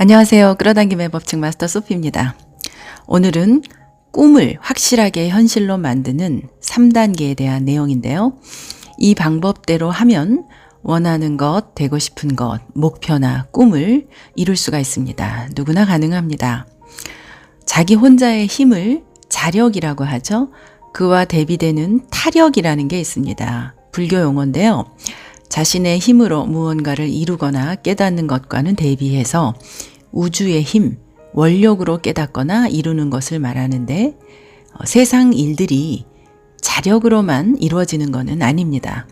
안녕하세요. 끌어당김의 법칙 마스터 소피입니다. 오늘은 꿈을 확실하게 현실로 만드는 3단계에 대한 내용인데요. 이 방법대로 하면 원하는 것, 되고 싶은 것, 목표나 꿈을 이룰 수가 있습니다. 누구나 가능합니다. 자기 혼자의 힘을 자력이라고 하죠. 그와 대비되는 타력이라는 게 있습니다. 불교 용어인데요. 자신의 힘으로 무언가를 이루거나 깨닫는 것과는 대비해서 우주의 힘, 원력으로 깨닫거나 이루는 것을 말하는데 세상 일들이 자력으로만 이루어지는 것은 아닙니다.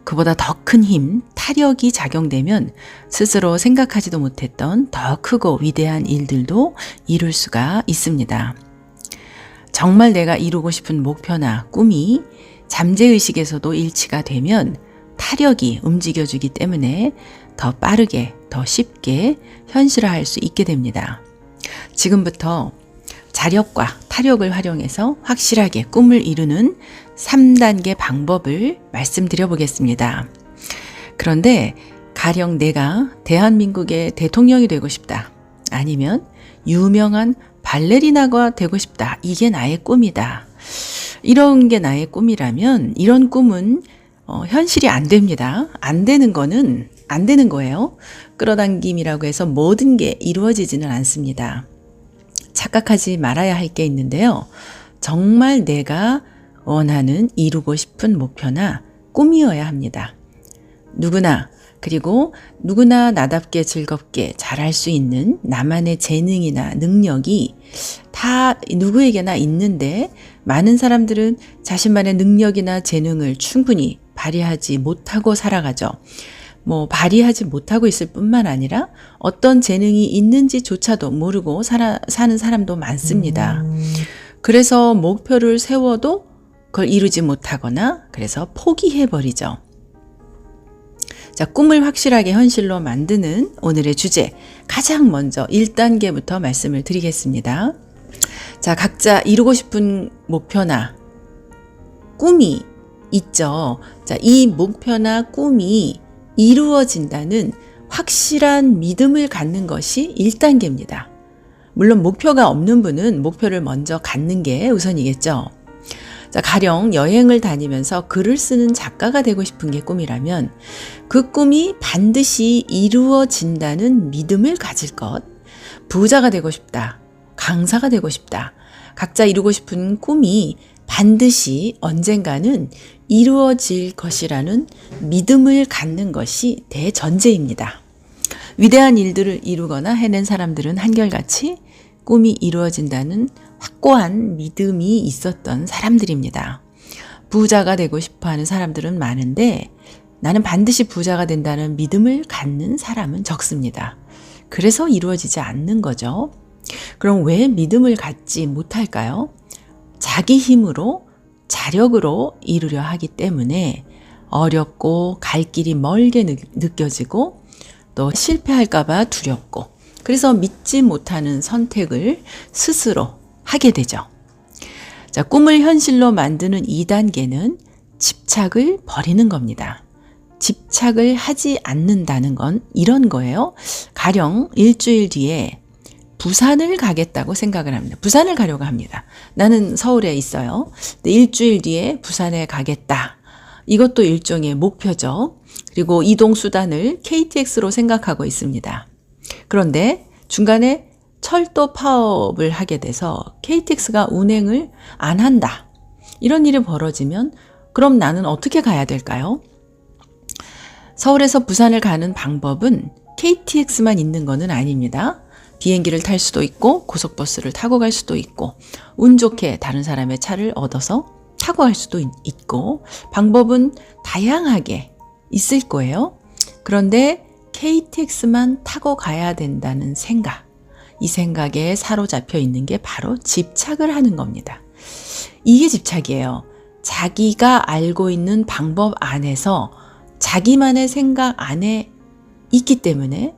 그보다 더 큰 힘, 타력이 작용되면 스스로 생각하지도 못했던 더 크고 위대한 일들도 이룰 수가 있습니다. 정말 내가 이루고 싶은 목표나 꿈이 잠재의식에서도 일치가 되면 타력이 움직여주기 때문에 더 빠르게, 더 쉽게 현실화할 수 있게 됩니다. 지금부터 자력과 타력을 활용해서 확실하게 꿈을 이루는 3단계 방법을 말씀드려 보겠습니다. 그런데 가령 내가 대한민국의 대통령이 되고 싶다. 아니면 유명한 발레리나가 되고 싶다. 이게 나의 꿈이다. 이런 게 나의 꿈이라면 이런 꿈은 현실이 안 됩니다. 안 되는 거는 안 되는 거예요. 끌어당김이라고 해서 모든 게 이루어지지는 않습니다. 착각하지 말아야 할 게 있는데요. 정말 내가 원하는 이루고 싶은 목표나 꿈이어야 합니다. 누구나, 그리고 누구나 나답게 즐겁게 잘할 수 있는 나만의 재능이나 능력이 다 누구에게나 있는데 많은 사람들은 자신만의 능력이나 재능을 충분히 발휘하지 못하고 살아가죠. 발휘하지 못하고 있을 뿐만 아니라 어떤 재능이 있는지조차도 모르고 사는 사람도 많습니다. 그래서 목표를 세워도 그걸 이루지 못하거나 그래서 포기해버리죠. 자, 꿈을 확실하게 현실로 만드는 오늘의 주제, 가장 먼저 1단계부터 말씀을 드리겠습니다. 자, 각자 이루고 싶은 목표나 꿈이 있죠. 자, 이 목표나 꿈이 이루어진다는 확실한 믿음을 갖는 것이 1단계입니다. 물론 목표가 없는 분은 목표를 먼저 갖는 게 우선이겠죠. 자, 가령 여행을 다니면서 글을 쓰는 작가가 되고 싶은 게 꿈이라면 그 꿈이 반드시 이루어진다는 믿음을 가질 것, 부자가 되고 싶다, 강사가 되고 싶다, 각자 이루고 싶은 꿈이 반드시 언젠가는 이루어질 것이라는 믿음을 갖는 것이 대전제입니다. 위대한 일들을 이루거나 해낸 사람들은 한결같이 꿈이 이루어진다는 확고한 믿음이 있었던 사람들입니다. 부자가 되고 싶어하는 사람들은 많은데 나는 반드시 부자가 된다는 믿음을 갖는 사람은 적습니다. 그래서 이루어지지 않는 거죠. 그럼 왜 믿음을 갖지 못할까요? 자기 힘으로, 자력으로 이루려 하기 때문에 어렵고 갈 길이 멀게 느껴지고 또 실패할까 봐 두렵고 그래서 믿지 못하는 선택을 스스로 하게 되죠. 자, 꿈을 현실로 만드는 2단계는 집착을 버리는 겁니다. 집착을 하지 않는다는 건 이런 거예요. 가령 일주일 뒤에 부산을 가겠다고 생각을 합니다. 부산을 가려고 합니다. 나는 서울에 있어요. 근데 일주일 뒤에 부산에 가겠다. 이것도 일종의 목표죠. 그리고 이동 수단을 KTX로 생각하고 있습니다. 그런데 중간에 철도 파업을 하게 돼서 KTX가 운행을 안 한다. 이런 일이 벌어지면 그럼 나는 어떻게 가야 될까요? 서울에서 부산을 가는 방법은 KTX만 있는 것은 아닙니다. 비행기를 탈 수도 있고 고속버스를 타고 갈 수도 있고 운 좋게 다른 사람의 차를 얻어서 타고 갈 수도 있고 방법은 다양하게 있을 거예요. 그런데 KTX만 타고 가야 된다는 생각, 이 생각에 사로잡혀 있는 게 바로 집착을 하는 겁니다. 이게 집착이에요. 자기가 알고 있는 방법 안에서 자기만의 생각 안에 있기 때문에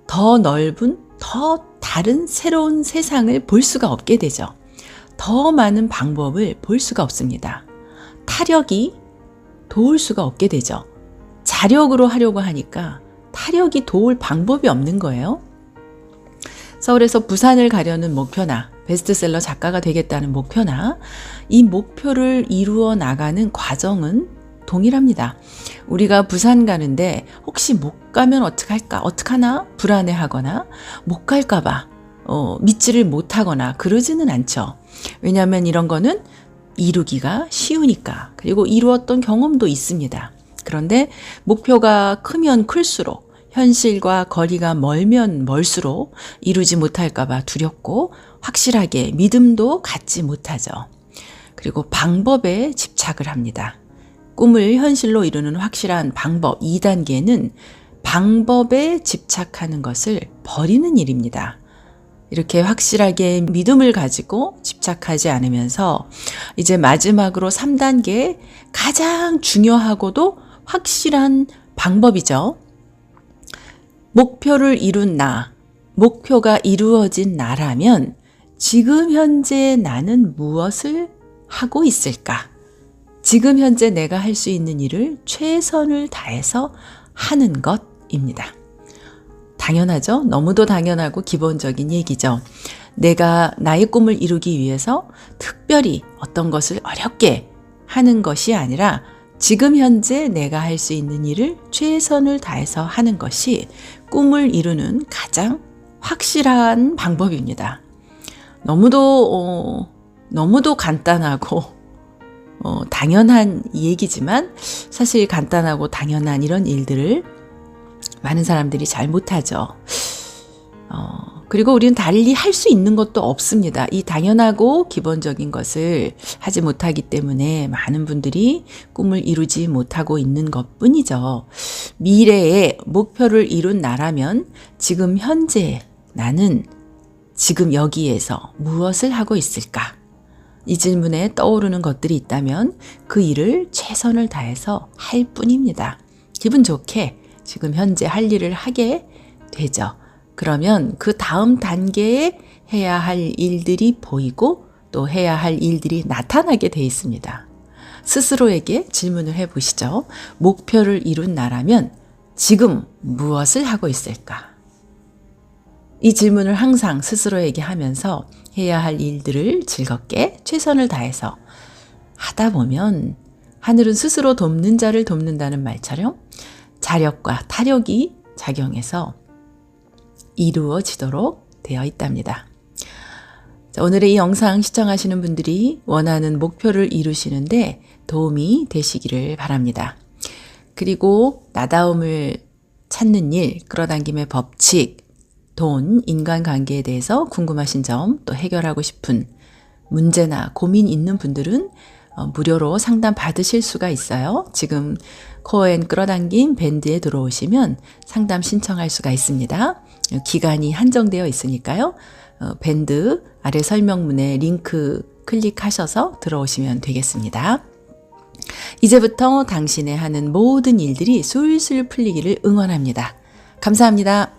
더 넓은, 더 다른 새로운 세상을 볼 수가 없게 되죠. 더 많은 방법을 볼 수가 없습니다. 타력이 도울 수가 없게 되죠. 자력으로 하려고 하니까 타력이 도울 방법이 없는 거예요. 서울에서 부산을 가려는 목표나 베스트셀러 작가가 되겠다는 목표나 이 목표를 이루어 나가는 과정은 동일합니다. 우리가 부산 가는데 혹시 못 가면 어떡할까? 어떡하나? 불안해하거나 못 갈까 봐 믿지를 못하거나 그러지는 않죠. 왜냐하면 이런 거는 이루기가 쉬우니까. 그리고 이루었던 경험도 있습니다. 그런데 목표가 크면 클수록 현실과 거리가 멀면 멀수록 이루지 못할까 봐 두렵고 확실하게 믿음도 갖지 못하죠. 그리고 방법에 집착을 합니다. 꿈을 현실로 이루는 확실한 방법 2단계는 방법에 집착하는 것을 버리는 일입니다. 이렇게 확실하게 믿음을 가지고 집착하지 않으면서 이제 마지막으로 3단계 가장 중요하고도 확실한 방법이죠. 목표를 이룬 나, 목표가 이루어진 나라면 지금 현재 나는 무엇을 하고 있을까? 지금 현재 내가 할 수 있는 일을 최선을 다해서 하는 것입니다. 당연하죠? 너무도 당연하고 기본적인 얘기죠. 내가 나의 꿈을 이루기 위해서 특별히 어떤 것을 어렵게 하는 것이 아니라 지금 현재 내가 할 수 있는 일을 최선을 다해서 하는 것이 꿈을 이루는 가장 확실한 방법입니다. 너무도 간단하고 당연한 얘기지만 사실 간단하고 당연한 이런 일들을 많은 사람들이 잘 못하죠. 그리고 우리는 달리 할 수 있는 것도 없습니다. 이 당연하고 기본적인 것을 하지 못하기 때문에 많은 분들이 꿈을 이루지 못하고 있는 것뿐이죠. 미래의 목표를 이룬 나라면 지금 현재 나는 지금 여기에서 무엇을 하고 있을까? 이 질문에 떠오르는 것들이 있다면 그 일을 최선을 다해서 할 뿐입니다. 기분 좋게 지금 현재 할 일을 하게 되죠. 그러면 그 다음 단계에 해야 할 일들이 보이고 또 해야 할 일들이 나타나게 돼 있습니다. 스스로에게 질문을 해보시죠. 목표를 이룬 나라면 지금 무엇을 하고 있을까? 이 질문을 항상 스스로에게 하면서 해야 할 일들을 즐겁게 최선을 다해서 하다 보면 하늘은 스스로 돕는 자를 돕는다는 말처럼 자력과 타력이 작용해서 이루어지도록 되어 있답니다. 자, 오늘의 이 영상 시청하시는 분들이 원하는 목표를 이루시는데 도움이 되시기를 바랍니다. 그리고 나다움을 찾는 일, 끌어당김의 법칙, 돈, 인간관계에 대해서 궁금하신 점, 또 해결하고 싶은 문제나 고민 있는 분들은 무료로 상담 받으실 수가 있어요. 지금 코어앤 끌어당김 밴드에 들어오시면 상담 신청할 수가 있습니다. 기간이 한정되어 있으니까요. 밴드 아래 설명문에 링크 클릭하셔서 들어오시면 되겠습니다. 이제부터 당신의 하는 모든 일들이 술술 풀리기를 응원합니다. 감사합니다.